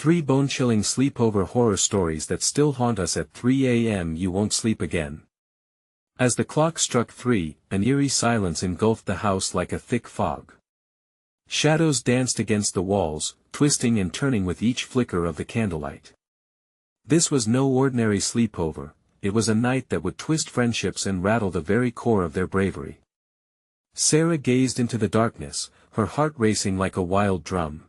3 bone-chilling sleepover horror stories that still haunt us at 3 a.m. You won't sleep again. As the clock struck 3, an eerie silence engulfed the house like a thick fog. Shadows danced against the walls, twisting and turning with each flicker of the candlelight. This was no ordinary sleepover, it was a night that would twist friendships and rattle the very core of their bravery. Sarah gazed into the darkness, her heart racing like a wild drum.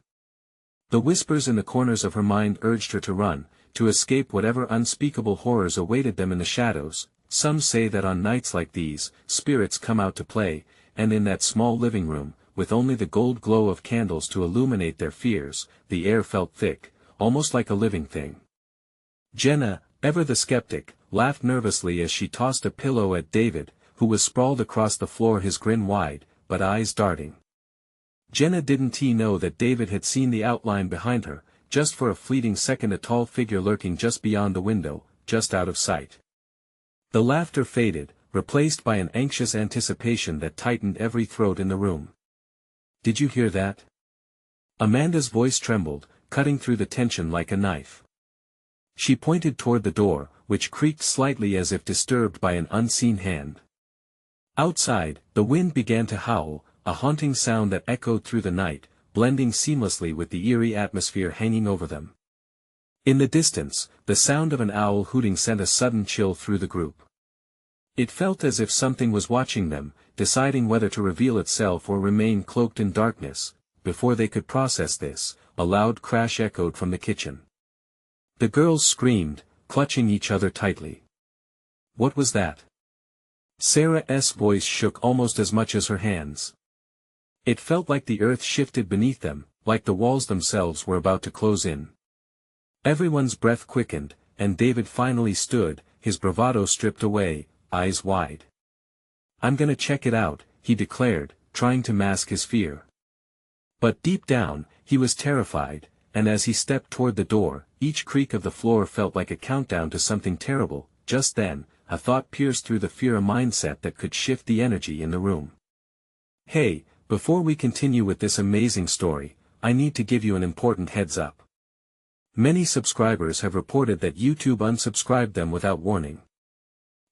The whispers in the corners of her mind urged her to run, to escape whatever unspeakable horrors awaited them in the shadows. Some say that on nights like these, spirits come out to play, and in that small living room, with only the gold glow of candles to illuminate their fears, the air felt thick, almost like a living thing. Jenna, ever the skeptic, laughed nervously as she tossed a pillow at David, who was sprawled across the floor, his grin wide, but eyes darting. Jenna didn't know that David had seen the outline behind her, just for a fleeting second, a tall figure lurking just beyond the window, just out of sight. The laughter faded, replaced by an anxious anticipation that tightened every throat in the room. "Did you hear that?" Amanda's voice trembled, cutting through the tension like a knife. She pointed toward the door, which creaked slightly as if disturbed by an unseen hand. Outside, the wind began to howl, a haunting sound that echoed through the night, blending seamlessly with the eerie atmosphere hanging over them. In the distance, the sound of an owl hooting sent a sudden chill through the group. It felt as if something was watching them, deciding whether to reveal itself or remain cloaked in darkness. Before they could process this, a loud crash echoed from the kitchen. The girls screamed, clutching each other tightly. What was that? Sarah's voice shook almost as much as her hands. It felt like the earth shifted beneath them, like the walls themselves were about to close in. Everyone's breath quickened, and David finally stood, his bravado stripped away, eyes wide. "I'm gonna check it out," he declared, trying to mask his fear. But deep down, he was terrified, and as he stepped toward the door, each creak of the floor felt like a countdown to something terrible. Just then, a thought pierced through the fear, a mindset that could shift the energy in the room. "Hey, before we continue with this amazing story, I need to give you an important heads up. Many subscribers have reported that YouTube unsubscribed them without warning.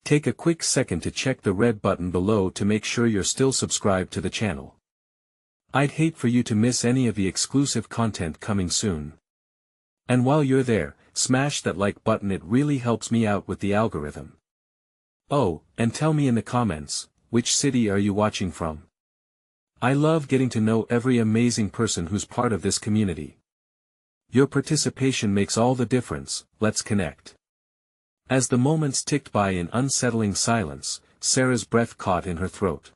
Take a quick second to check the red button below to make sure you're still subscribed to the channel. I'd hate for you to miss any of the exclusive content coming soon. And while you're there, smash that like button, it really helps me out with the algorithm. Oh, and tell me in the comments, which city are you watching from? I love getting to know every amazing person who's part of this community. Your participation makes all the difference. Let's connect." As the moments ticked by in unsettling silence, Sarah's breath caught in her throat.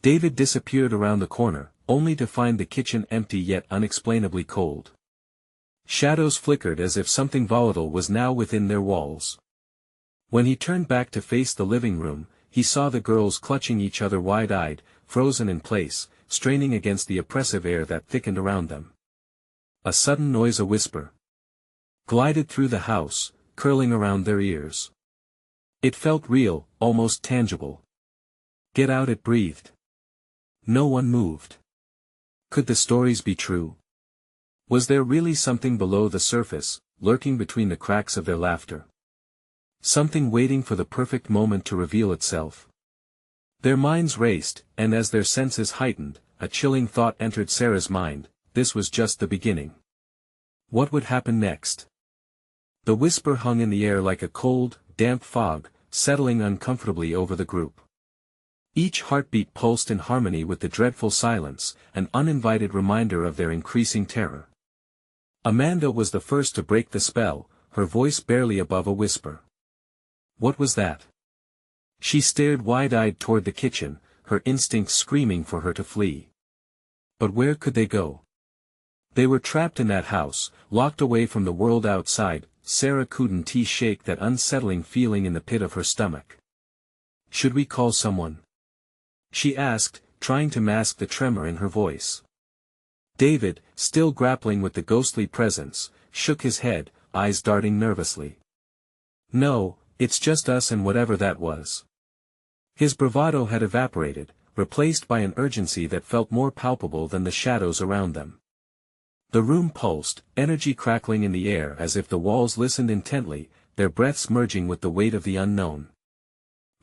David disappeared around the corner, only to find the kitchen empty yet unexplainably cold. Shadows flickered as if something volatile was now within their walls. When he turned back to face the living room, he saw the girls clutching each other wide-eyed, frozen in place, straining against the oppressive air that thickened around them. A sudden noise, a whisper, glided through the house, curling around their ears. It felt real, almost tangible. "Get out," it breathed. No one moved. Could the stories be true? Was there really something below the surface, lurking between the cracks of their laughter? Something waiting for the perfect moment to reveal itself? Their minds raced, and as their senses heightened, a chilling thought entered Sarah's mind: this was just the beginning. What would happen next? The whisper hung in the air like a cold, damp fog, settling uncomfortably over the group. Each heartbeat pulsed in harmony with the dreadful silence, an uninvited reminder of their increasing terror. Amanda was the first to break the spell, her voice barely above a whisper. What was that? She stared wide-eyed toward the kitchen, her instincts screaming for her to flee. But where could they go? They were trapped in that house, locked away from the world outside. Sarah couldn't shake that unsettling feeling in the pit of her stomach. "Should we call someone?" she asked, trying to mask the tremor in her voice. David, still grappling with the ghostly presence, shook his head, eyes darting nervously. "No, it's just us and whatever that was." His bravado had evaporated, replaced by an urgency that felt more palpable than the shadows around them. The room pulsed, energy crackling in the air as if the walls listened intently, their breaths merging with the weight of the unknown.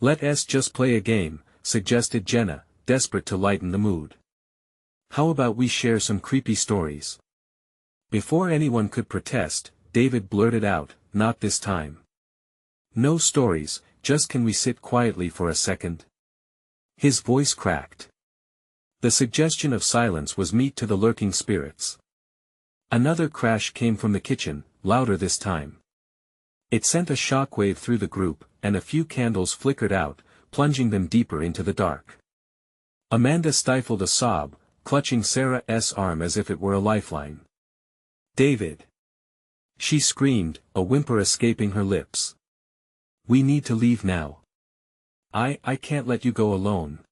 "Let's just play a game," suggested Jenna, desperate to lighten the mood. "How about we share some creepy stories?" Before anyone could protest, David blurted out, "Not this time. No stories, just can we sit quietly for a second?" His voice cracked. The suggestion of silence was meat to the lurking spirits. Another crash came from the kitchen, louder this time. It sent a shockwave through the group, and a few candles flickered out, plunging them deeper into the dark. Amanda stifled a sob, clutching Sarah's arm as if it were a lifeline. "David!" she screamed, a whimper escaping her lips. "We need to leave now. I can't let you go alone.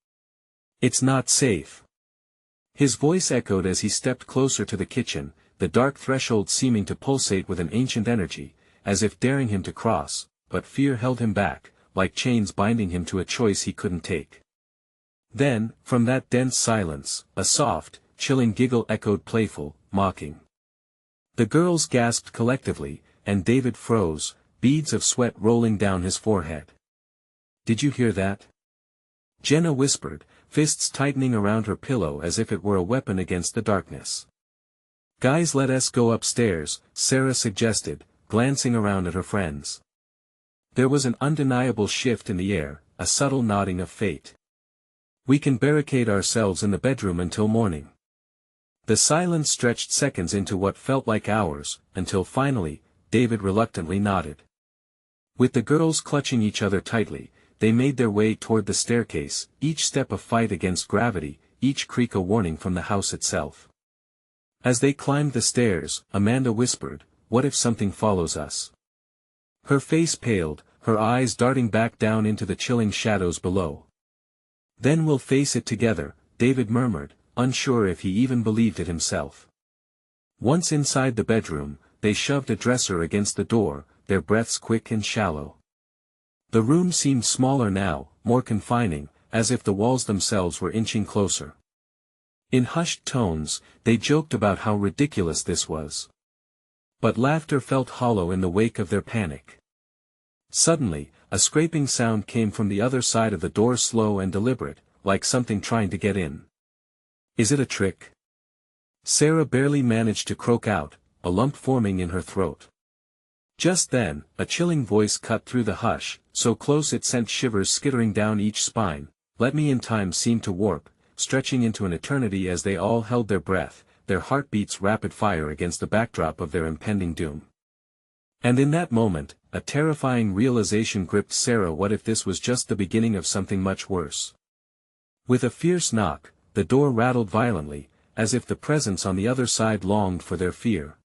It's not safe." His voice echoed as he stepped closer to the kitchen, the dark threshold seeming to pulsate with an ancient energy, as if daring him to cross, but fear held him back, like chains binding him to a choice he couldn't take. Then, from that dense silence, a soft, chilling giggle echoed, playful, mocking. The girls gasped collectively, and David froze, beads of sweat rolling down his forehead. "Did you hear that?" Jenna whispered, fists tightening around her pillow as if it were a weapon against the darkness. "Guys, let us go upstairs," Sarah suggested, glancing around at her friends. There was an undeniable shift in the air, a subtle nodding of fate. "We can barricade ourselves in the bedroom until morning." The silence stretched seconds into what felt like hours, until finally, David reluctantly nodded. With the girls clutching each other tightly, they made their way toward the staircase, each step a fight against gravity, each creak a warning from the house itself. As they climbed the stairs, Amanda whispered, "What if something follows us?" Her face paled, her eyes darting back down into the chilling shadows below. "Then we'll face it together," David murmured, unsure if he even believed it himself. Once inside the bedroom, they shoved a dresser against the door, their breaths quick and shallow. The room seemed smaller now, more confining, as if the walls themselves were inching closer. In hushed tones, they joked about how ridiculous this was. But laughter felt hollow in the wake of their panic. Suddenly, a scraping sound came from the other side of the door, slow and deliberate, like something trying to get in. "Is it a trick?" Sarah barely managed to croak out, a lump forming in her throat. Just then, a chilling voice cut through the hush, so close it sent shivers skittering down each spine. "Let me in." Time seemed to warp, stretching into an eternity as they all held their breath, their heartbeats rapid fire against the backdrop of their impending doom. And in that moment, a terrifying realization gripped Sarah. What if this was just the beginning of something much worse? With a fierce knock, the door rattled violently, as if the presence on the other side longed for their fear.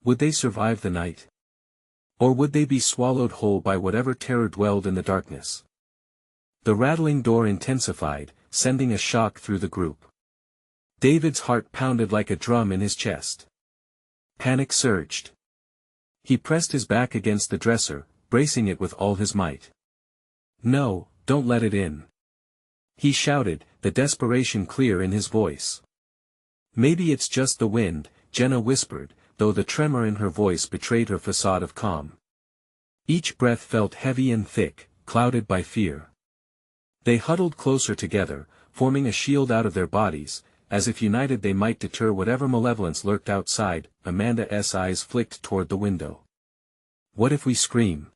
Would they survive the night? Or would they be swallowed whole by whatever terror dwelled in the darkness? The rattling door intensified, sending a shock through the group. David's heart pounded like a drum in his chest. Panic surged. He pressed his back against the dresser, bracing it with all his might. "No, don't let it in," he shouted, the desperation clear in his voice. "Maybe it's just the wind," Jenna whispered, though the tremor in her voice betrayed her facade of calm. Each breath felt heavy and thick, clouded by fear. They huddled closer together, forming a shield out of their bodies, as if united they might deter whatever malevolence lurked outside. Amanda's eyes flicked toward the window. "What if we scream?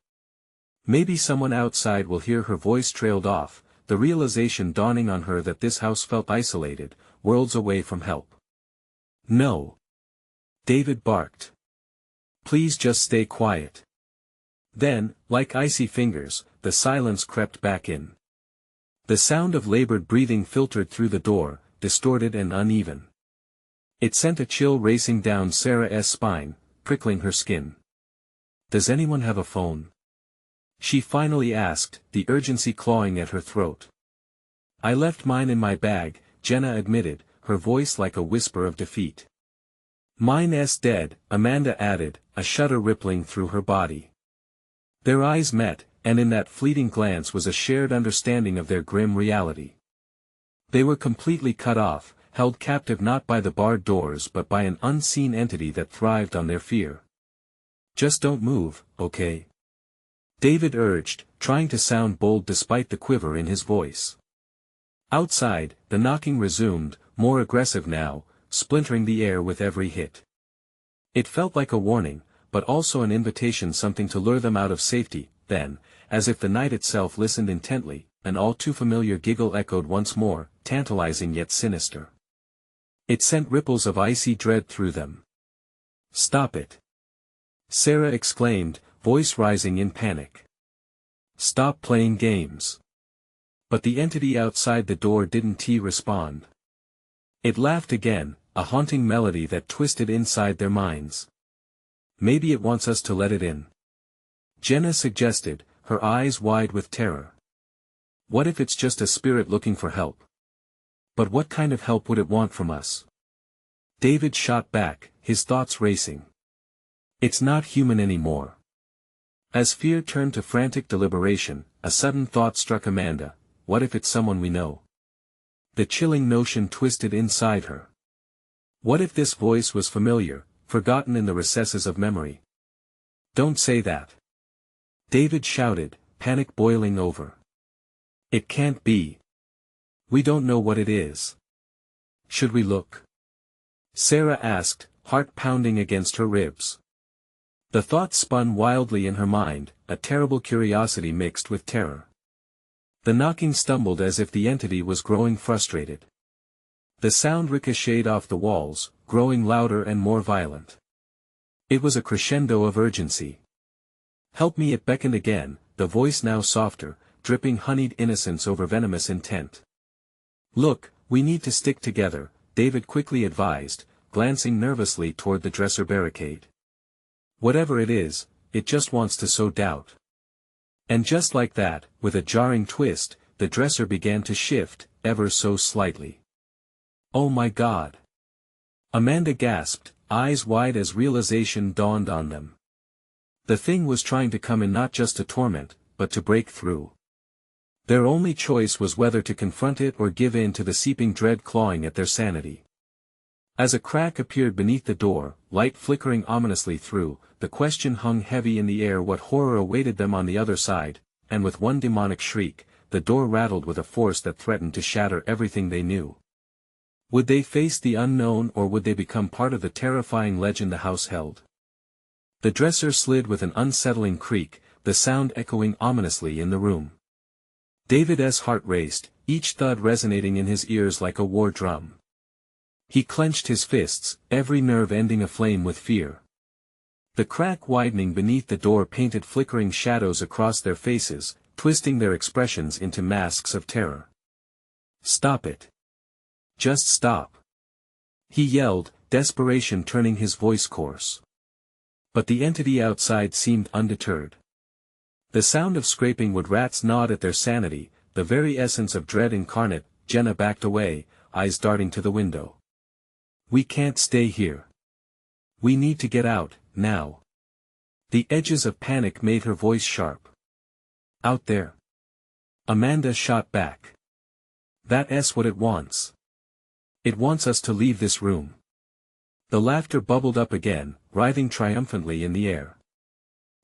Maybe someone outside will hear." Her voice trailed off, the realization dawning on her that this house felt isolated, worlds away from help. "No," David barked. "Please just stay quiet." Then, like icy fingers, the silence crept back in. The sound of labored breathing filtered through the door, distorted and uneven. It sent a chill racing down Sarah's spine, prickling her skin. "Does anyone have a phone?" she finally asked, the urgency clawing at her throat. "I left mine in my bag," Jenna admitted, her voice like a whisper of defeat. "Mine's dead," Amanda added, a shudder rippling through her body. Their eyes met, and in that fleeting glance was a shared understanding of their grim reality. They were completely cut off, held captive not by the barred doors but by an unseen entity that thrived on their fear. "Just don't move, okay?" David urged, trying to sound bold despite the quiver in his voice. Outside, the knocking resumed, more aggressive now, splintering the air with every hit. It felt like a warning, but also an invitation, something to lure them out of safety. Then, as if the night itself listened intently, an all-too-familiar giggle echoed once more, tantalizing yet sinister. It sent ripples of icy dread through them. "Stop it!" Sarah exclaimed, voice rising in panic. "Stop playing games." But the entity outside the door didn't respond. It laughed again, a haunting melody that twisted inside their minds. "Maybe it wants us to let it in," Jenna suggested, her eyes wide with terror. "What if it's just a spirit looking for help?" "But what kind of help would it want from us?" David shot back, his thoughts racing. "It's not human anymore." As fear turned to frantic deliberation, a sudden thought struck Amanda: what if it's someone we know? The chilling notion twisted inside her. What if this voice was familiar, forgotten in the recesses of memory? "Don't say that!" David shouted, panic boiling over. "It can't be. We don't know what it is." "Should we look?" Sarah asked, heart pounding against her ribs. The thought spun wildly in her mind, a terrible curiosity mixed with terror. The knocking stumbled as if the entity was growing frustrated. The sound ricocheted off the walls, growing louder and more violent. It was a crescendo of urgency. "Help me!" it beckoned again, the voice now softer, dripping honeyed innocence over venomous intent. "Look, we need to stick together," David quickly advised, glancing nervously toward the dresser barricade. "Whatever it is, it just wants to sow doubt." And just like that, with a jarring twist, the dresser began to shift, ever so slightly. "Oh my God!" Amanda gasped, eyes wide as realization dawned on them. The thing was trying to come in not just to torment, but to break through. Their only choice was whether to confront it or give in to the seeping dread clawing at their sanity. As a crack appeared beneath the door, light flickering ominously through, the question hung heavy in the air: what horror awaited them on the other side? And with one demonic shriek, the door rattled with a force that threatened to shatter everything they knew. Would they face the unknown, or would they become part of the terrifying legend the house held? The dresser slid with an unsettling creak, the sound echoing ominously in the room. David's heart raced, each thud resonating in his ears like a war drum. He clenched his fists, every nerve ending aflame with fear. The crack widening beneath the door painted flickering shadows across their faces, twisting their expressions into masks of terror. "Stop it! Just stop!" he yelled, desperation turning his voice coarse. But the entity outside seemed undeterred. The sound of scraping would rats gnawed at their sanity, the very essence of dread incarnate. Jenna backed away, eyes darting to the window. "We can't stay here. We need to get out, now." The edges of panic made her voice sharp. "Out there?" Amanda shot back. "That's what it wants. It wants us to leave this room." The laughter bubbled up again, writhing triumphantly in the air.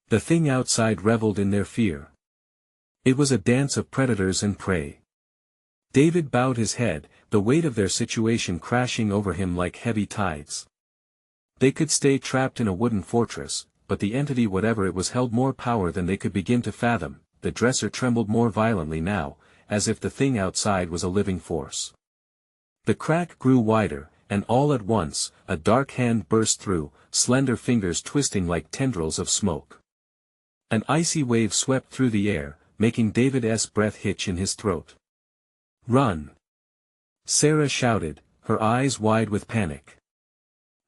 The thing outside reveled in their fear. It was a dance of predators and prey. David bowed his head, the weight of their situation crashing over him like heavy tides. They could stay trapped in a wooden fortress, but the entity, whatever it was, held more power than they could begin to fathom. The dresser trembled more violently now, as if the thing outside was a living force. The crack grew wider, and all at once, a dark hand burst through, slender fingers twisting like tendrils of smoke. An icy wave swept through the air, making David's breath hitch in his throat. "Run!" Sarah shouted, her eyes wide with panic.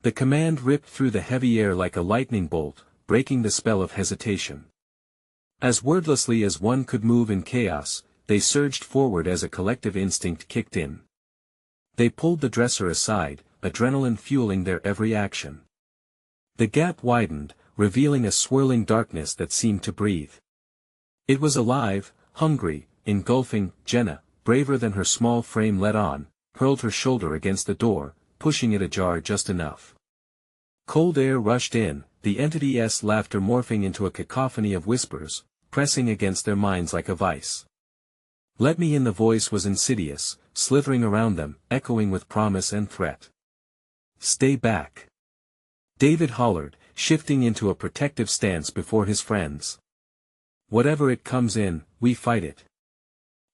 The command ripped through the heavy air like a lightning bolt, breaking the spell of hesitation. As wordlessly as one could move in chaos, they surged forward as a collective instinct kicked in. They pulled the dresser aside, adrenaline fueling their every action. The gap widened, revealing a swirling darkness that seemed to breathe. It was alive, hungry, engulfing. Jenna, braver than her small frame, led on, hurled her shoulder against the door, pushing it ajar just enough. Cold air rushed in, the entity's laughter morphing into a cacophony of whispers, pressing against their minds like a vice. "Let me in." The voice was insidious, slithering around them, echoing with promise and threat. "Stay back," David hollered, shifting into a protective stance before his friends. "Whatever it comes in, we fight it."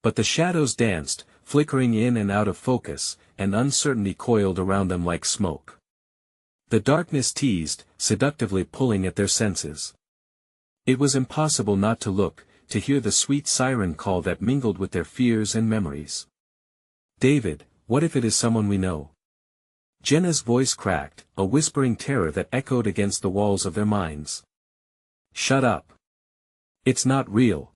But the shadows danced, flickering in and out of focus, and uncertainty coiled around them like smoke. The darkness teased, seductively pulling at their senses. It was impossible not to look, to hear the sweet siren call that mingled with their fears and memories. "David, what if it is someone we know?" Jenna's voice cracked, a whispering terror that echoed against the walls of their minds. "Shut up. It's not real,"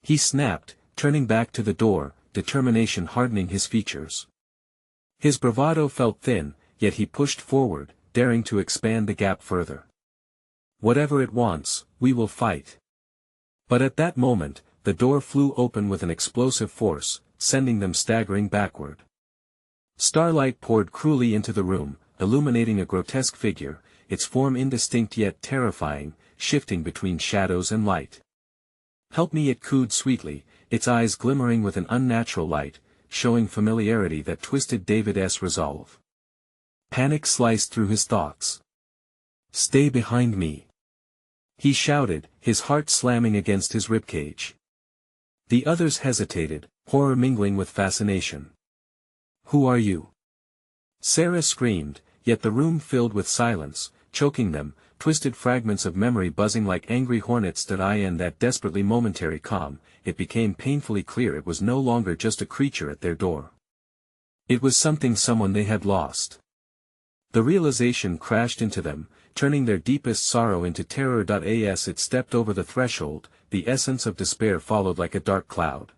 he snapped, turning back to the door, determination hardening his features. His bravado felt thin, yet he pushed forward, daring to expand the gap further. "Whatever it wants, we will fight." But at that moment, the door flew open with an explosive force, sending them staggering backward. Starlight poured cruelly into the room, illuminating a grotesque figure, its form indistinct yet terrifying, shifting between shadows and light. "Help me," it cooed sweetly, its eyes glimmering with an unnatural light, showing familiarity that twisted David's resolve. Panic sliced through his thoughts. "Stay behind me," he shouted, his heart slamming against his ribcage. The others hesitated, horror mingling with fascination. "Who are you?" Sarah screamed, yet the room filled with silence, choking them, twisted fragments of memory buzzing like angry hornets. In that desperately momentary calm, it became painfully clear it was no longer just a creature at their door. It was someone they had lost. The realization crashed into them, turning their deepest sorrow into terror. As it stepped over the threshold, the essence of despair followed like a dark cloud.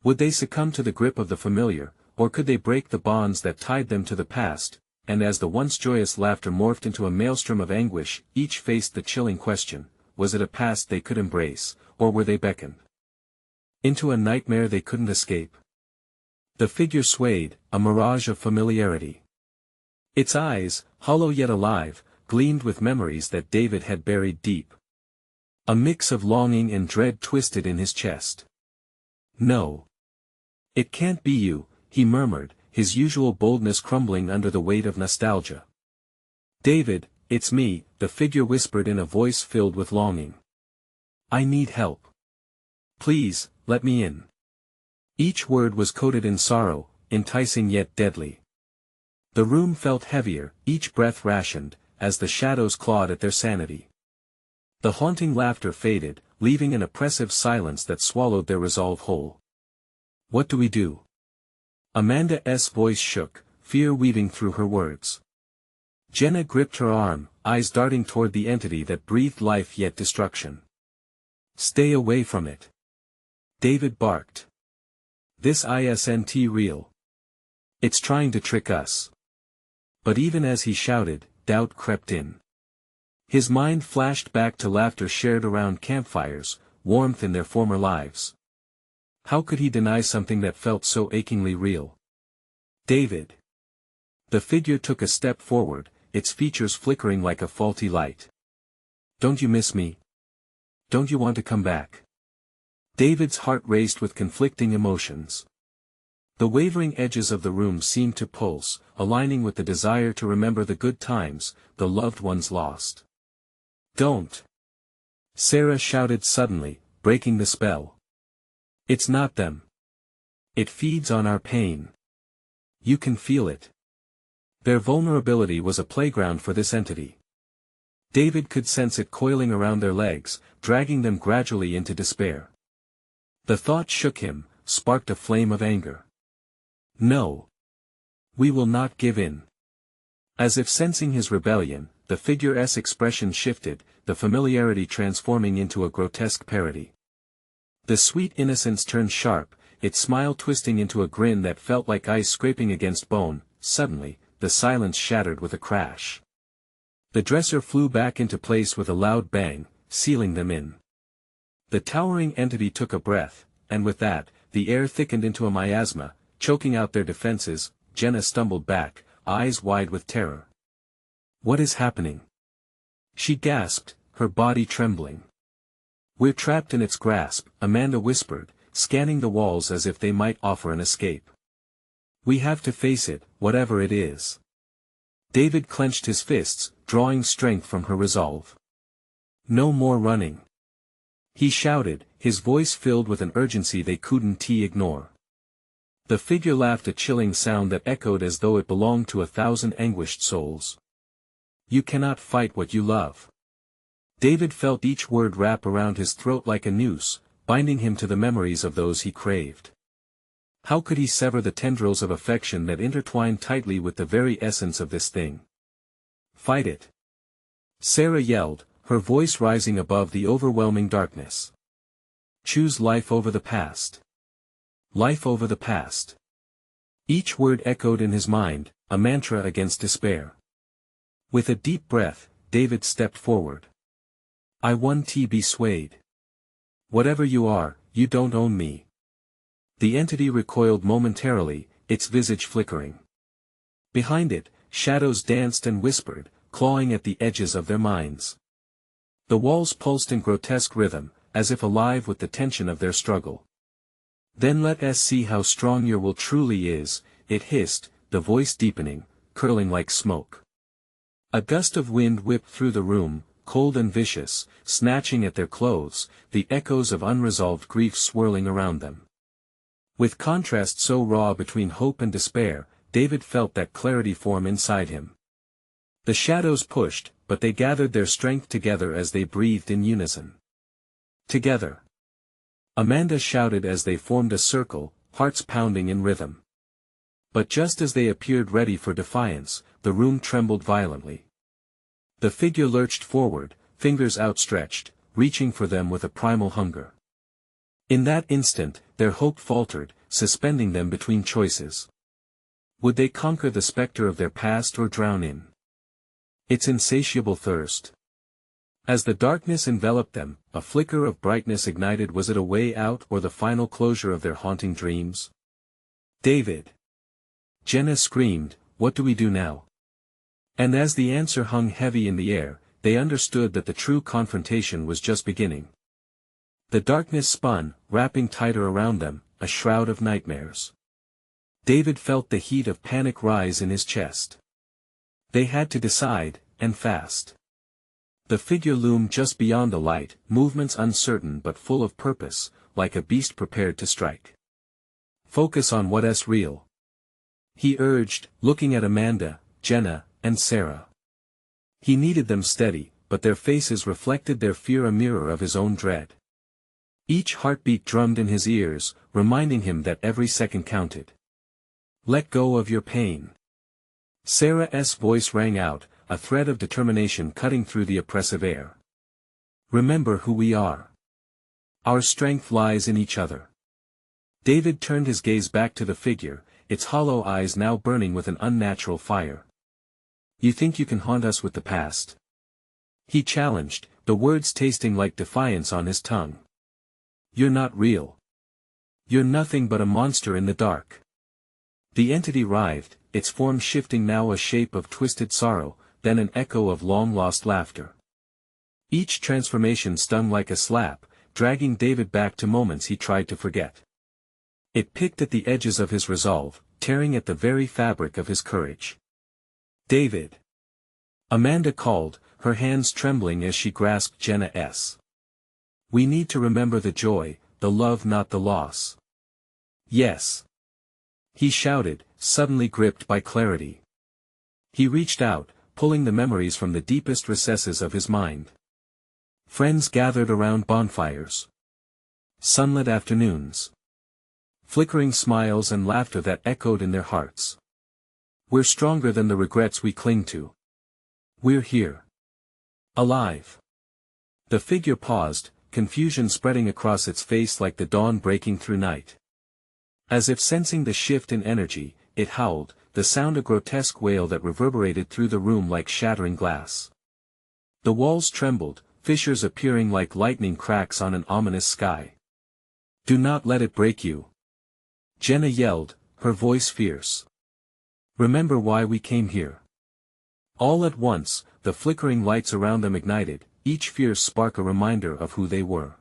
Would they succumb to the grip of the familiar, or could they break the bonds that tied them to the past? And as the once joyous laughter morphed into a maelstrom of anguish, each faced the chilling question: was it a past they could embrace, or were they beckoned into a nightmare they couldn't escape? The figure swayed, a mirage of familiarity. Its eyes, hollow yet alive, gleamed with memories that David had buried deep. A mix of longing and dread twisted in his chest. "No. It can't be you," he murmured, his usual boldness crumbling under the weight of nostalgia. "David, it's me," the figure whispered in a voice filled with longing. "I need help. Please, let me in." Each word was coated in sorrow, enticing yet deadly. The room felt heavier, each breath rationed, as the shadows clawed at their sanity. The haunting laughter faded, leaving an oppressive silence that swallowed their resolve whole. "What do we do?" Amanda's voice shook, fear weaving through her words. Jenna gripped her arm, eyes darting toward the entity that breathed life yet destruction. "Stay away from it," David barked. "This isn't real. It's trying to trick us." But even as he shouted, doubt crept in. His mind flashed back to laughter shared around campfires, warmth in their former lives. How could he deny something that felt so achingly real? "David." The figure took a step forward, its features flickering like a faulty light. "Don't you miss me? Don't you want to come back?" David's heart raced with conflicting emotions. The wavering edges of the room seemed to pulse, aligning with the desire to remember the good times, the loved ones lost. "Don't!" Sarah shouted suddenly, breaking the spell. "It's not them. It feeds on our pain. You can feel it." Their vulnerability was a playground for this entity. David could sense it coiling around their legs, dragging them gradually into despair. The thought shook him, sparked a flame of anger. "No. We will not give in." As if sensing his rebellion, the figure's expression shifted, the familiarity transforming into a grotesque parody. The sweet innocence turned sharp, its smile twisting into a grin that felt like ice scraping against bone. Suddenly, the silence shattered with a crash. The dresser flew back into place with a loud bang, sealing them in. The towering entity took a breath, and with that, the air thickened into a miasma, choking out their defenses. Jenna stumbled back, eyes wide with terror. "What is happening?" she gasped, her body trembling. "We're trapped in its grasp," Amanda whispered, scanning the walls as if they might offer an escape. "We have to face it, whatever it is." David clenched his fists, drawing strength from her resolve. "No more running," he shouted, his voice filled with an urgency they couldn't ignore. The figure laughed, a chilling sound that echoed as though it belonged to 1,000 anguished souls. "You cannot fight what you love." David felt each word wrap around his throat like a noose, binding him to the memories of those he craved. How could he sever the tendrils of affection that intertwined tightly with the very essence of this thing? "Fight it!" Sarah yelled, her voice rising above the overwhelming darkness. "Choose life over the past. Life over the past." Each word echoed in his mind, a mantra against despair. With a deep breath, David stepped forward. "I want to be swayed. Whatever you are, you don't own me." The entity recoiled momentarily, its visage flickering. Behind it, shadows danced and whispered, clawing at the edges of their minds. The walls pulsed in grotesque rhythm, as if alive with the tension of their struggle. "Then let us see how strong your will truly is," it hissed, the voice deepening, curling like smoke. A gust of wind whipped through the room, cold and vicious, snatching at their clothes, the echoes of unresolved grief swirling around them. With contrast so raw between hope and despair, David felt that clarity form inside him. The shadows pushed, but they gathered their strength together as they breathed in unison. "Together!" Amanda shouted as they formed a circle, hearts pounding in rhythm. But just as they appeared ready for defiance, the room trembled violently. The figure lurched forward, fingers outstretched, reaching for them with a primal hunger. In that instant, their hope faltered, suspending them between choices. Would they conquer the specter of their past or drown in its insatiable thirst? As the darkness enveloped them, a flicker of brightness ignited. Was it a way out or the final closure of their haunting dreams? "David!" Jenna screamed, "What do we do now?" And as the answer hung heavy in the air, they understood that the true confrontation was just beginning. The darkness spun, wrapping tighter around them, a shroud of nightmares. David felt the heat of panic rise in his chest. They had to decide, and fast. The figure loomed just beyond the light, movements uncertain but full of purpose, like a beast prepared to strike. "Focus on what's real," he urged, looking at Amanda, Jenna, and Sarah. He needed them steady, but their faces reflected their fear, a mirror of his own dread. Each heartbeat drummed in his ears, reminding him that every second counted. "Let go of your pain." Sarah's voice rang out, a thread of determination cutting through the oppressive air. "Remember who we are. Our strength lies in each other." David turned his gaze back to the figure, its hollow eyes now burning with an unnatural fire. "You think you can haunt us with the past?" he challenged, the words tasting like defiance on his tongue. "You're not real. You're nothing but a monster in the dark." The entity writhed, its form shifting, now a shape of twisted sorrow, then an echo of long-lost laughter. Each transformation stung like a slap, dragging David back to moments he tried to forget. It picked at the edges of his resolve, tearing at the very fabric of his courage. "David!" Amanda called, her hands trembling as she grasped Jenna's. "We need to remember the joy, the love, not the loss." "Yes!" he shouted, suddenly gripped by clarity. He reached out, pulling the memories from the deepest recesses of his mind. Friends gathered around bonfires. Sunlit afternoons. Flickering smiles and laughter that echoed in their hearts. "We're stronger than the regrets we cling to. We're here. Alive." The figure paused, confusion spreading across its face like the dawn breaking through night. As if sensing the shift in energy, it howled, the sound a grotesque wail that reverberated through the room like shattering glass. The walls trembled, fissures appearing like lightning cracks on an ominous sky. "Do not let it break you," Jenna yelled, her voice fierce. Remember why we came here. All at once, the flickering lights around them ignited, each fierce spark a reminder of who they were.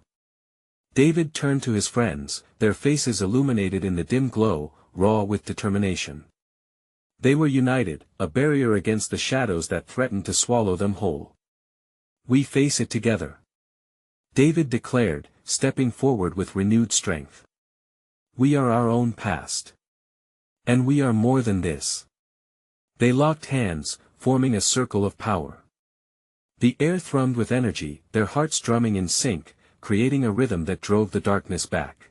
David turned to his friends, their faces illuminated in the dim glow, raw with determination. They were united, a barrier against the shadows that threatened to swallow them whole. We face it together, David declared, stepping forward with renewed strength. We are our own past. And we are more than this. They locked hands, forming a circle of power. The air thrummed with energy, their hearts drumming in sync, creating a rhythm that drove the darkness back.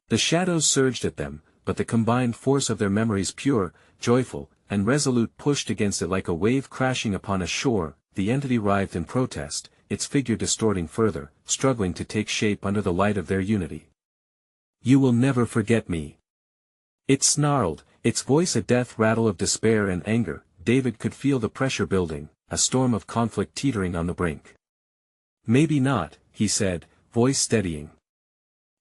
The shadows surged at them, but the combined force of their memories, pure, joyful, and resolute, pushed against it like a wave crashing upon a shore. The entity writhed in protest, its figure distorting further, struggling to take shape under the light of their unity. You will never forget me. It snarled, its voice a death rattle of despair and anger. David could feel the pressure building, a storm of conflict teetering on the brink. Maybe not, he said, voice steadying.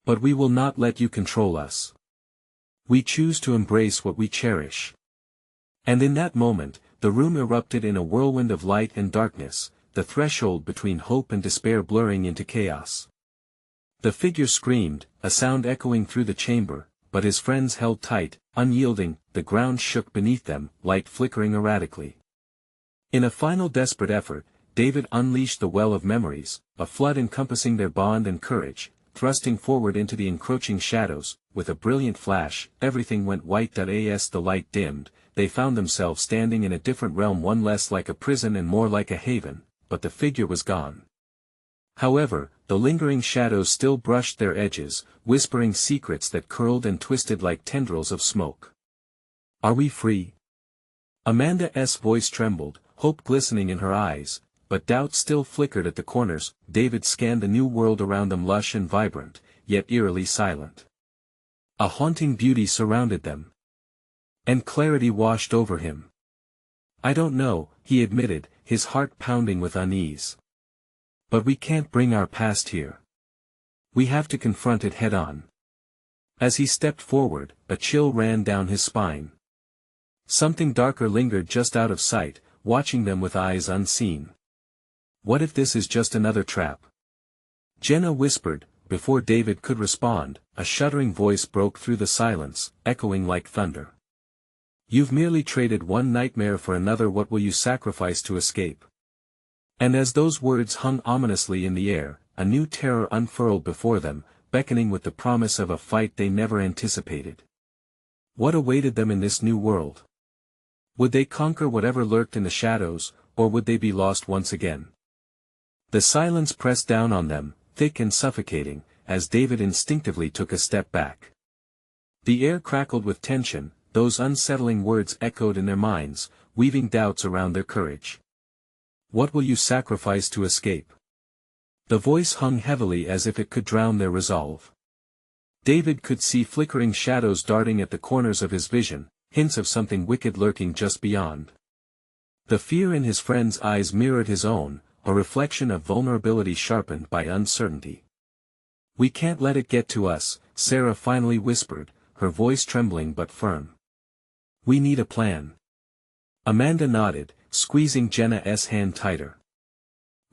But we will not let you control us. We choose to embrace what we cherish. And in that moment, the room erupted in a whirlwind of light and darkness, the threshold between hope and despair blurring into chaos. The figure screamed, a sound echoing through the chamber, but his friends held tight, unyielding. The ground shook beneath them, light flickering erratically. In a final desperate effort, David unleashed the well of memories, a flood encompassing their bond and courage. Thrusting forward into the encroaching shadows, with a brilliant flash, everything went white. As the light dimmed, they found themselves standing in a different realm, one less like a prison and more like a haven, but the figure was gone. However, the lingering shadows still brushed their edges, whispering secrets that curled and twisted like tendrils of smoke. Are we free? Amanda's voice trembled, hope glistening in her eyes, but doubt still flickered at the corners. David scanned the new world around them, lush and vibrant, yet eerily silent. A haunting beauty surrounded them. And clarity washed over him. I don't know, he admitted, his heart pounding with unease. But we can't bring our past here. We have to confront it head-on. As he stepped forward, a chill ran down his spine. Something darker lingered just out of sight, watching them with eyes unseen. What if this is just another trap? Jenna whispered. Before David could respond, a shuddering voice broke through the silence, echoing like thunder. You've merely traded one nightmare for another. What will you sacrifice to escape? And as those words hung ominously in the air, a new terror unfurled before them, beckoning with the promise of a fight they never anticipated. What awaited them in this new world? Would they conquer whatever lurked in the shadows, or would they be lost once again? The silence pressed down on them, thick and suffocating, as David instinctively took a step back. The air crackled with tension, those unsettling words echoed in their minds, weaving doubts around their courage. What will you sacrifice to escape? The voice hung heavily as if it could drown their resolve. David could see flickering shadows darting at the corners of his vision, hints of something wicked lurking just beyond. The fear in his friend's eyes mirrored his own, a reflection of vulnerability sharpened by uncertainty. We can't let it get to us, Sarah finally whispered, her voice trembling but firm. We need a plan. Amanda nodded, squeezing Jenna's hand tighter.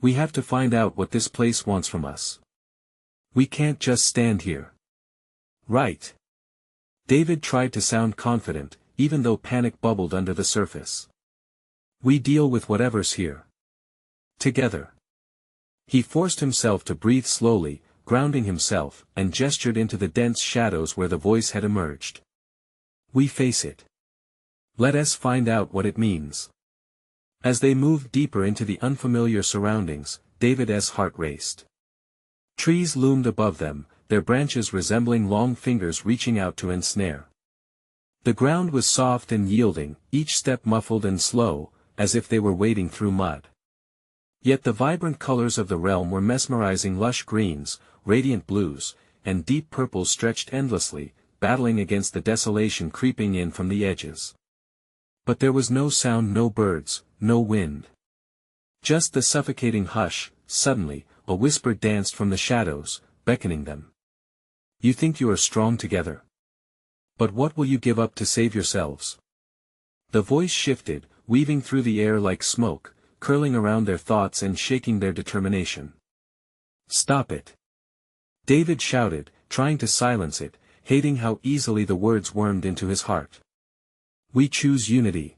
We have to find out what this place wants from us. We can't just stand here. Right. David tried to sound confident, even though panic bubbled under the surface. We deal with whatever's here. Together. He forced himself to breathe slowly, grounding himself, and gestured into the dense shadows where the voice had emerged. We face it. Let us find out what it means. As they moved deeper into the unfamiliar surroundings, David's heart raced. Trees loomed above them, their branches resembling long fingers reaching out to ensnare. The ground was soft and yielding, each step muffled and slow, as if they were wading through mud. Yet the vibrant colors of the realm were mesmerizing. Lush greens, radiant blues, and deep purples stretched endlessly, battling against the desolation creeping in from the edges. But there was no sound, no birds, no wind. Just the suffocating hush. Suddenly, a whisper danced from the shadows, beckoning them. You think you are strong together? But what will you give up to save yourselves? The voice shifted, weaving through the air like smoke, curling around their thoughts and shaking their determination. Stop it! David shouted, trying to silence it, hating how easily the words wormed into his heart. We choose unity.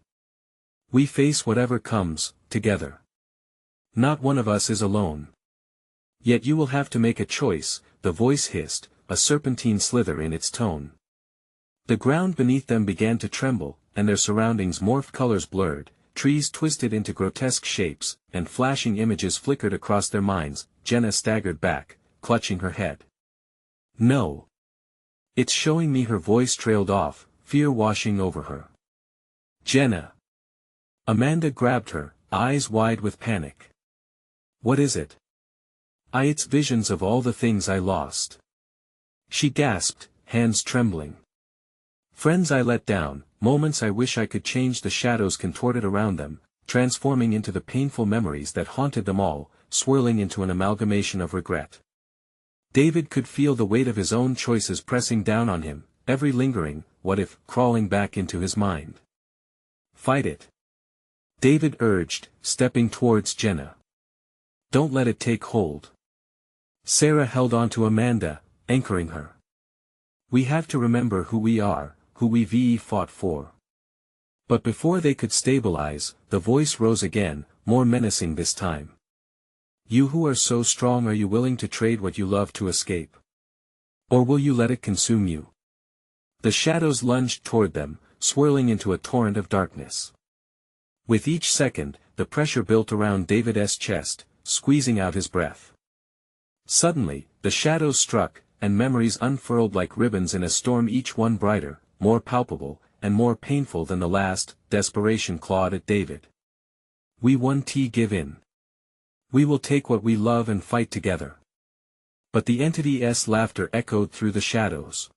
We face whatever comes, together. Not one of us is alone. Yet you will have to make a choice, the voice hissed, a serpentine slither in its tone. The ground beneath them began to tremble, and their surroundings morphed, colors blurred, trees twisted into grotesque shapes, and flashing images flickered across their minds. Jenna staggered back, clutching her head. No. It's showing me. Her voice trailed off, fear washing over her. Jenna. Amanda grabbed her, eyes wide with panic. What is it? It's visions of all the things I lost. She gasped, hands trembling. Friends I let down, moments I wish I could change. The shadows contorted around them, transforming into the painful memories that haunted them all, swirling into an amalgamation of regret. David could feel the weight of his own choices pressing down on him, every lingering, what if, crawling back into his mind. Fight it. David urged, stepping towards Jenna. Don't let it take hold. Sarah held on to Amanda, anchoring her. We have to remember who we are, who we've fought for. But before they could stabilize, the voice rose again, more menacing this time. You who are so strong, are you willing to trade what you love to escape? Or will you let it consume you? The shadows lunged toward them, swirling into a torrent of darkness. With each second, the pressure built around David's chest, squeezing out his breath. Suddenly, the shadows struck, and memories unfurled like ribbons in a storm, each one brighter, more palpable, and more painful than the last. Desperation clawed at David. We won't give in. We will take what we love and fight together. But the entity's laughter echoed through the shadows.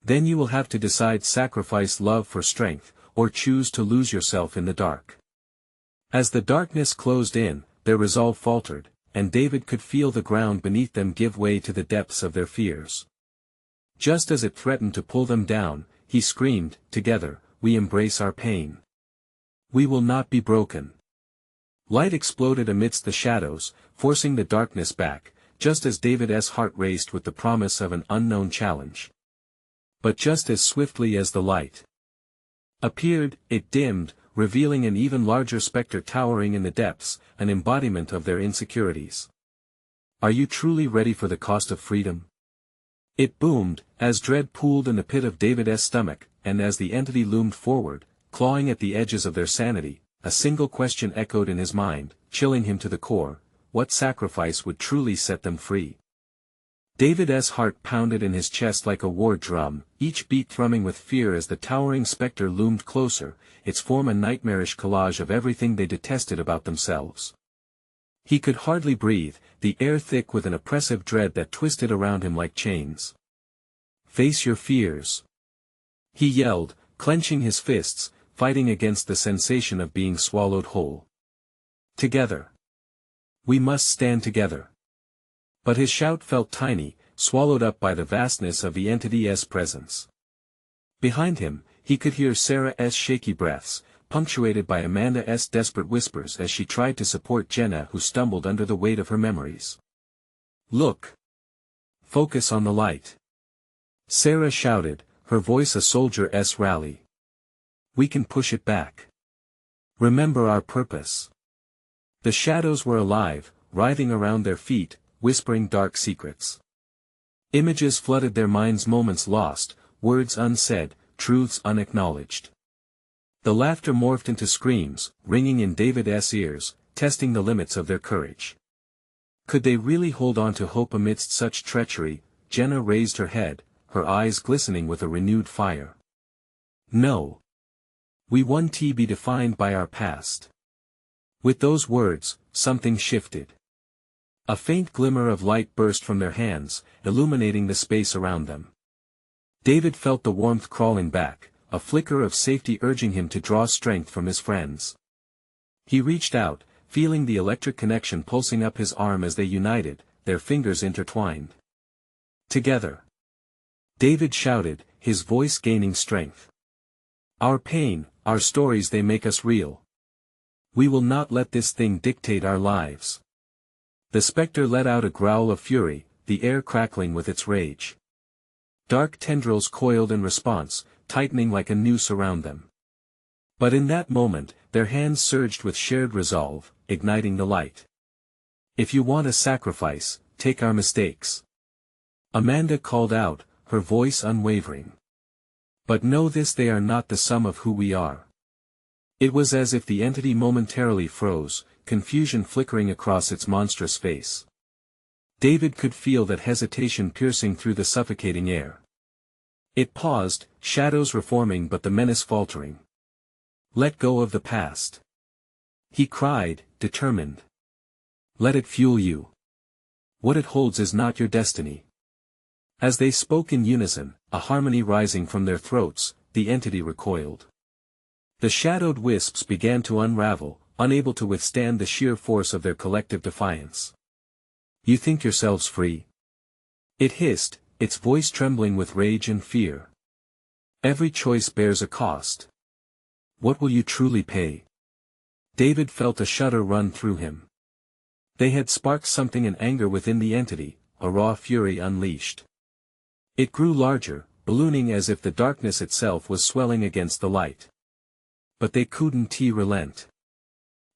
Then you will have to decide: sacrifice love for strength, or choose to lose yourself in the dark. As the darkness closed in, their resolve faltered, and David could feel the ground beneath them give way to the depths of their fears. Just as it threatened to pull them down, he screamed, together, we embrace our pain. We will not be broken. Light exploded amidst the shadows, forcing the darkness back, just as David's heart raced with the promise of an unknown challenge. But just as swiftly as the light appeared, it dimmed, revealing an even larger specter towering in the depths, an embodiment of their insecurities. Are you truly ready for the cost of freedom? It boomed, as dread pooled in the pit of David's stomach, and as the entity loomed forward, clawing at the edges of their sanity, a single question echoed in his mind, chilling him to the core: what sacrifice would truly set them free? David's heart pounded in his chest like a war drum, each beat thrumming with fear as the towering specter loomed closer, its form a nightmarish collage of everything they detested about themselves. He could hardly breathe, the air thick with an oppressive dread that twisted around him like chains. Face your fears. He yelled, clenching his fists, fighting against the sensation of being swallowed whole. Together. We must stand together. But his shout felt tiny, swallowed up by the vastness of the entity's presence. Behind him, he could hear Sarah's shaky breaths, punctuated by Amanda's desperate whispers as she tried to support Jenna, who stumbled under the weight of her memories. Look. Focus on the light. Sarah shouted, her voice a soldier's rally. We can push it back. Remember our purpose. The shadows were alive, writhing around their feet, whispering dark secrets. Images flooded their minds, moments lost, words unsaid, truths unacknowledged. The laughter morphed into screams, ringing in David's ears, testing the limits of their courage. Could they really hold on to hope amidst such treachery? Jenna raised her head, her eyes glistening with a renewed fire. No. We won't be defined by our past. With those words, something shifted. A faint glimmer of light burst from their hands, illuminating the space around them. David felt the warmth crawling back, a flicker of safety urging him to draw strength from his friends. He reached out, feeling the electric connection pulsing up his arm as they united, their fingers intertwined. Together. David shouted, his voice gaining strength. Our pain, our stories, they make us real. We will not let this thing dictate our lives. The spectre let out a growl of fury, the air crackling with its rage. Dark tendrils coiled in response, tightening like a noose around them. But in that moment, their hands surged with shared resolve, igniting the light. If you want a sacrifice, take our mistakes. Amanda called out, her voice unwavering. But know this: they are not the sum of who we are. It was as if the entity momentarily froze, confusion flickering across its monstrous face. David could feel that hesitation piercing through the suffocating air. It paused, shadows reforming but the menace faltering. Let go of the past. He cried, determined. Let it fuel you. What it holds is not your destiny. As they spoke in unison, a harmony rising from their throats, the entity recoiled. The shadowed wisps began to unravel, unable to withstand the sheer force of their collective defiance. You think yourselves free? It hissed, its voice trembling with rage and fear. Every choice bears a cost. What will you truly pay? David felt a shudder run through him. They had sparked something in anger within the entity, a raw fury unleashed. It grew larger, ballooning as if the darkness itself was swelling against the light. But they couldn't relent.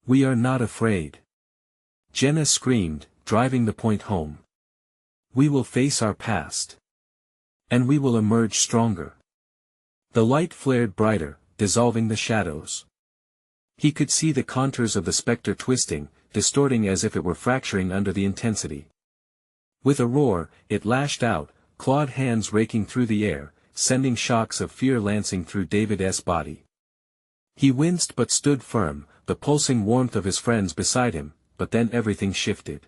We are not afraid. Jenna screamed, driving the point home. We will face our past. And we will emerge stronger. The light flared brighter, dissolving the shadows. He could see the contours of the spectre twisting, distorting as if it were fracturing under the intensity. With a roar, it lashed out, clawed hands raking through the air, sending shocks of fear lancing through David's body. He winced but stood firm, the pulsing warmth of his friends beside him, but then everything shifted.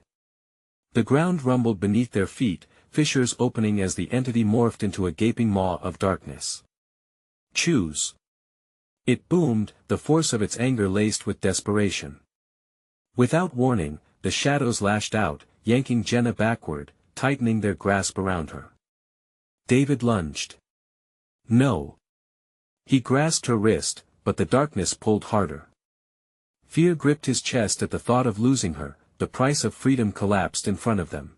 The ground rumbled beneath their feet, fissures opening as the entity morphed into a gaping maw of darkness. Choose. It boomed, the force of its anger laced with desperation. Without warning, the shadows lashed out, yanking Jenna backward, tightening their grasp around her. David lunged. No. He grasped her wrist, but the darkness pulled harder. Fear gripped his chest at the thought of losing her, the price of freedom collapsed in front of them.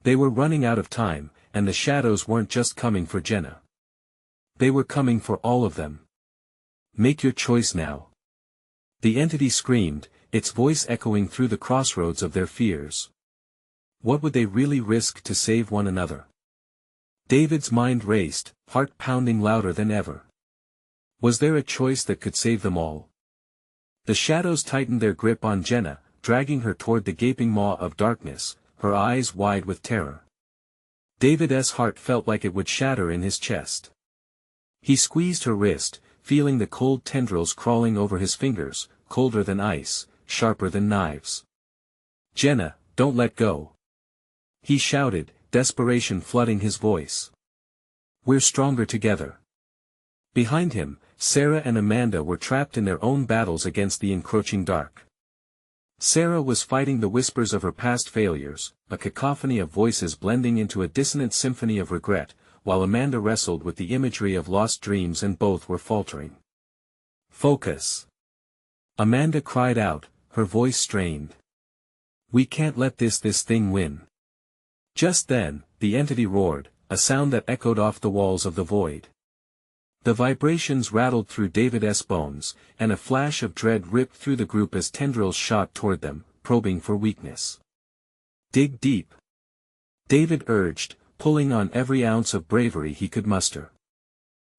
They were running out of time, and the shadows weren't just coming for Jenna. They were coming for all of them. Make your choice now. The entity screamed, its voice echoing through the crossroads of their fears. What would they really risk to save one another? David's mind raced, heart pounding louder than ever. Was there a choice that could save them all? The shadows tightened their grip on Jenna, dragging her toward the gaping maw of darkness, her eyes wide with terror. David's heart felt like it would shatter in his chest. He squeezed her wrist, feeling the cold tendrils crawling over his fingers, colder than ice, sharper than knives. Jenna, don't let go. He shouted, desperation flooding his voice. We're stronger together. Behind him, Sarah and Amanda were trapped in their own battles against the encroaching dark. Sarah was fighting the whispers of her past failures, a cacophony of voices blending into a dissonant symphony of regret, while Amanda wrestled with the imagery of lost dreams, and both were faltering. Focus. Amanda cried out, her voice strained. We can't let this thing win. Just then, the entity roared, a sound that echoed off the walls of the void. The vibrations rattled through David's bones, and a flash of dread ripped through the group as tendrils shot toward them, probing for weakness. Dig deep. David urged, pulling on every ounce of bravery he could muster.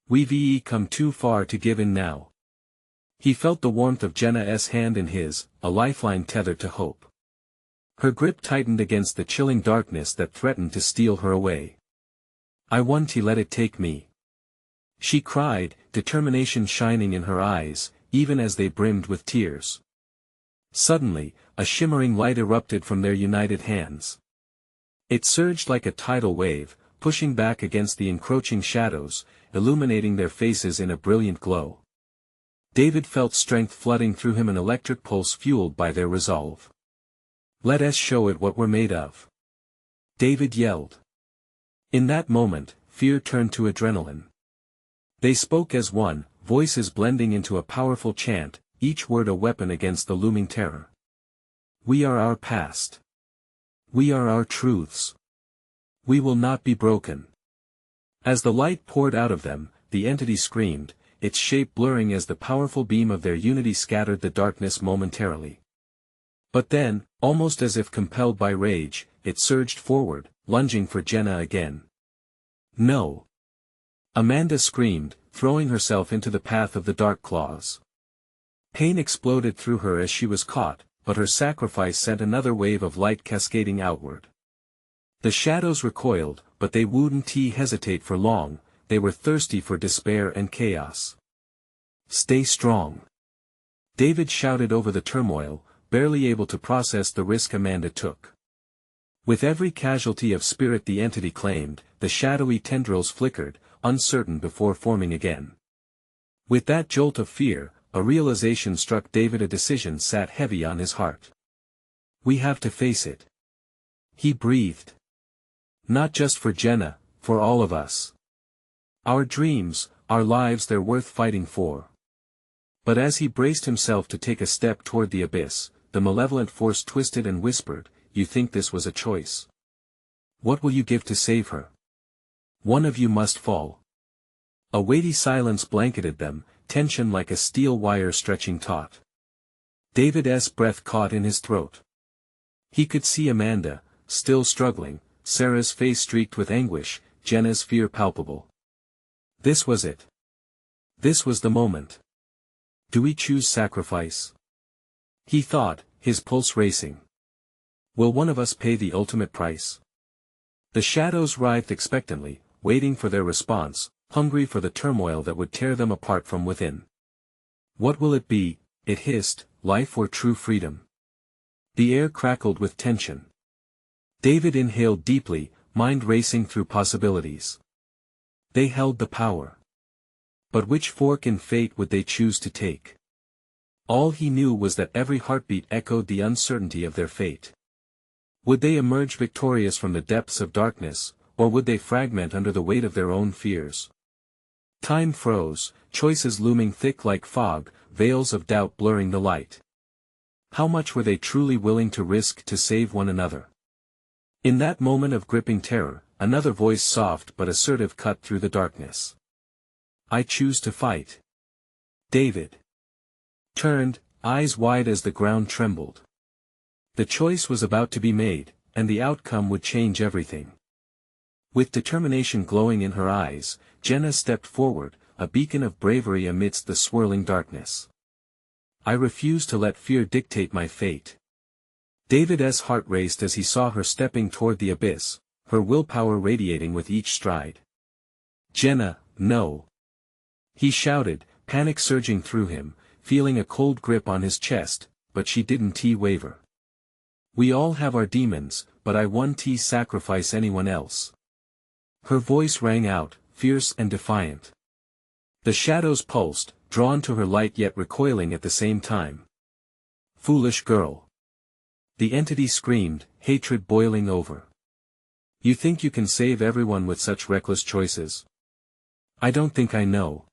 We've come too far to give in now. He felt the warmth of Jenna's hand in his, a lifeline tethered to hope. Her grip tightened against the chilling darkness that threatened to steal her away. I want to let it take me. She cried, determination shining in her eyes, even as they brimmed with tears. Suddenly, a shimmering light erupted from their united hands. It surged like a tidal wave, pushing back against the encroaching shadows, illuminating their faces in a brilliant glow. David felt strength flooding through him, an electric pulse fueled by their resolve. Let us show it what we're made of. David yelled. In that moment, fear turned to adrenaline. They spoke as one, voices blending into a powerful chant, each word a weapon against the looming terror. We are our past. We are our truths. We will not be broken. As the light poured out of them, the entity screamed, its shape blurring as the powerful beam of their unity scattered the darkness momentarily. But then, almost as if compelled by rage, it surged forward, lunging for Jenna again. No! Amanda screamed, throwing herself into the path of the dark claws. Pain exploded through her as she was caught, but her sacrifice sent another wave of light cascading outward. The shadows recoiled, but they wouldn't hesitate for long, they were thirsty for despair and chaos. Stay strong. David shouted over the turmoil, barely able to process the risk Amanda took. With every casualty of spirit the entity claimed, the shadowy tendrils flickered, uncertain before forming again. With that jolt of fear, a realization struck David. A decision sat heavy on his heart. We have to face it. He breathed. Not just for Jenna, for all of us. Our dreams, our lives, they're worth fighting for. But as he braced himself to take a step toward the abyss, the malevolent force twisted and whispered, "You think this was a choice? What will you give to save her? One of you must fall." A weighty silence blanketed them, tension like a steel wire stretching taut. David's breath caught in his throat. He could see Amanda, still struggling, Sarah's face streaked with anguish, Jenna's fear palpable. This was it. This was the moment. Do we choose sacrifice? He thought, his pulse racing. Will one of us pay the ultimate price? The shadows writhed expectantly, waiting for their response, hungry for the turmoil that would tear them apart from within. What will it be? It hissed, life or true freedom? The air crackled with tension. David inhaled deeply, mind racing through possibilities. They held the power. But which fork in fate would they choose to take? All he knew was that every heartbeat echoed the uncertainty of their fate. Would they emerge victorious from the depths of darkness, or would they fragment under the weight of their own fears? Time froze, choices looming thick like fog, veils of doubt blurring the light. How much were they truly willing to risk to save one another? In that moment of gripping terror, another voice, soft but assertive, cut through the darkness. I choose to fight. David turned, eyes wide as the ground trembled. The choice was about to be made, and the outcome would change everything. With determination glowing in her eyes, Jenna stepped forward, a beacon of bravery amidst the swirling darkness. I refuse to let fear dictate my fate. David's heart raced as he saw her stepping toward the abyss, her willpower radiating with each stride. Jenna, no! He shouted, panic surging through him, feeling a cold grip on his chest, but she didn't waver. We all have our demons, but I won't sacrifice anyone else. Her voice rang out, fierce and defiant. The shadows pulsed, drawn to her light yet recoiling at the same time. Foolish girl! The entity screamed, hatred boiling over. You think you can save everyone with such reckless choices? I don't think I know.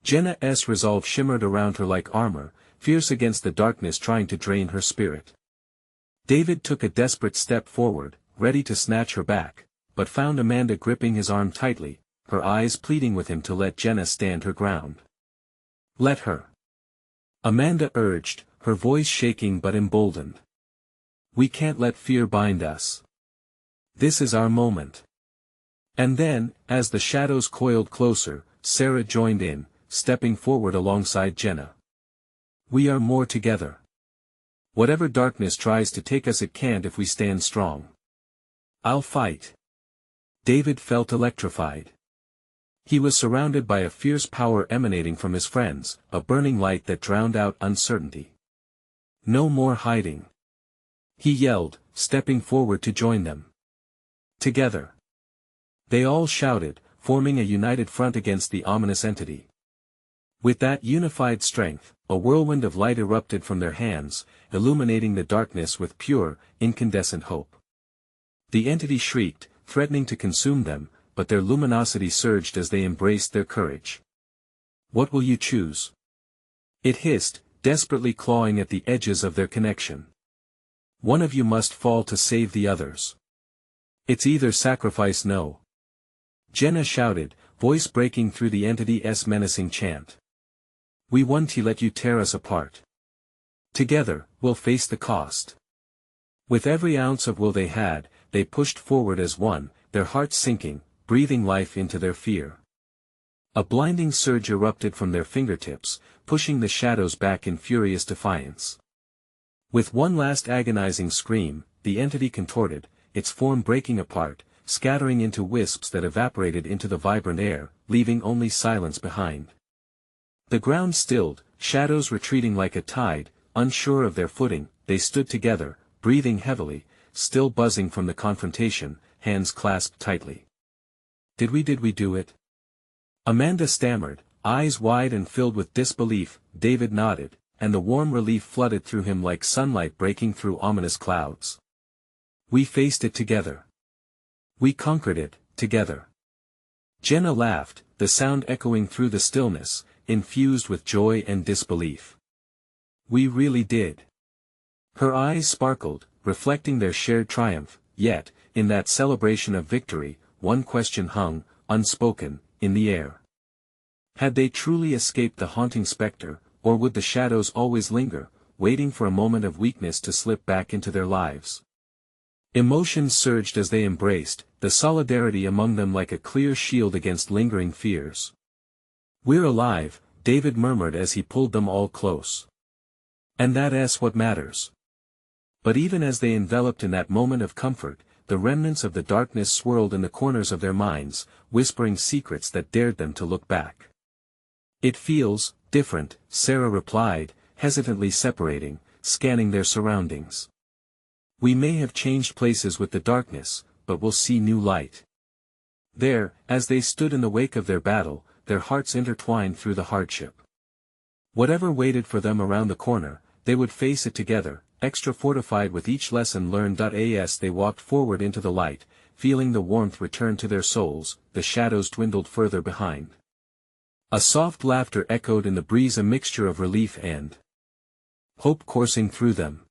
Jenna's resolve shimmered around her like armor, fierce against the darkness trying to drain her spirit. David took a desperate step forward, ready to snatch her back, but found Amanda gripping his arm tightly, her eyes pleading with him to let Jenna stand her ground. Let her. Amanda urged, her voice shaking but emboldened. We can't let fear bind us. This is our moment. And then, as the shadows coiled closer, Sarah joined in, stepping forward alongside Jenna. We are more together. Whatever darkness tries to take us, it can't if we stand strong. I'll fight. David felt electrified. He was surrounded by a fierce power emanating from his friends, a burning light that drowned out uncertainty. No more hiding. He yelled, stepping forward to join them. Together. They all shouted, forming a united front against the ominous entity. With that unified strength, a whirlwind of light erupted from their hands, illuminating the darkness with pure, incandescent hope. The entity shrieked, threatening to consume them, but their luminosity surged as they embraced their courage. "What will you choose?" it hissed, desperately clawing at the edges of their connection. "One of you must fall to save the others. It's either sacrifice no." Jenna shouted, voice breaking through the entity's menacing chant. "We won't let you tear us apart. Together, we'll face the cost." With every ounce of will they had, they pushed forward as one, their hearts sinking, breathing life into their fear. A blinding surge erupted from their fingertips, pushing the shadows back in furious defiance. With one last agonizing scream, the entity contorted, its form breaking apart, scattering into wisps that evaporated into the vibrant air, leaving only silence behind. The ground stilled, shadows retreating like a tide, unsure of their footing, they stood together, breathing heavily, still buzzing from the confrontation, hands clasped tightly. Did we do it?" Amanda stammered, eyes wide and filled with disbelief. David nodded, and the warm relief flooded through him like sunlight breaking through ominous clouds. "We faced it together. We conquered it, together." Jenna laughed, the sound echoing through the stillness, infused with joy and disbelief. "We really did." Her eyes sparkled, reflecting their shared triumph, yet, in that celebration of victory, one question hung, unspoken, in the air. Had they truly escaped the haunting specter, or would the shadows always linger, waiting for a moment of weakness to slip back into their lives? Emotions surged as they embraced, the solidarity among them like a clear shield against lingering fears. "We're alive," David murmured as he pulled them all close. "And that's what matters." But even as they enveloped in that moment of comfort, the remnants of the darkness swirled in the corners of their minds, whispering secrets that dared them to look back. "It feels different," Sarah replied, hesitantly separating, scanning their surroundings. "We may have changed places with the darkness, but we'll see new light." There, as they stood in the wake of their battle, their hearts intertwined through the hardship. Whatever waited for them around the corner, they would face it together, extra fortified with each lesson learned. As they walked forward into the light, feeling the warmth return to their souls, the shadows dwindled further behind. A soft laughter echoed in the breeze, a mixture of relief and hope coursing through them.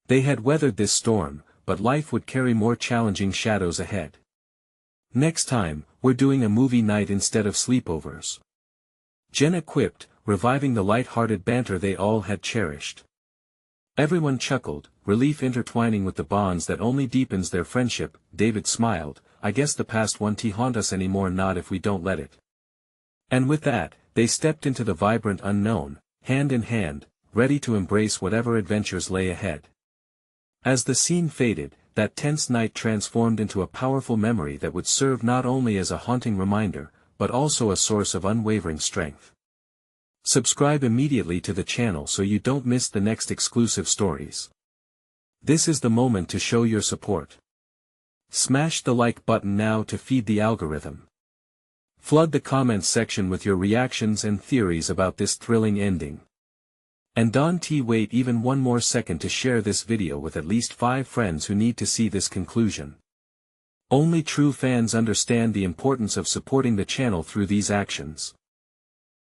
They had weathered this storm, but life would carry more challenging shadows ahead. "Next time, we're doing a movie night instead of sleepovers," Jenna quipped, reviving the light-hearted banter they all had cherished. Everyone chuckled, relief intertwining with the bonds that only deepens their friendship. David smiled, "I guess the past won't haunt us anymore, not if we don't let it." And with that, they stepped into the vibrant unknown, hand in hand, ready to embrace whatever adventures lay ahead. As the scene faded, that tense night transformed into a powerful memory that would serve not only as a haunting reminder, but also a source of unwavering strength. Subscribe immediately to the channel so you don't miss the next exclusive stories. This is the moment to show your support. Smash the like button now to feed the algorithm. Flood the comments section with your reactions and theories about this thrilling ending. And don't wait even one more second to share this video with at least 5 friends who need to see this conclusion. Only true fans understand the importance of supporting the channel through these actions.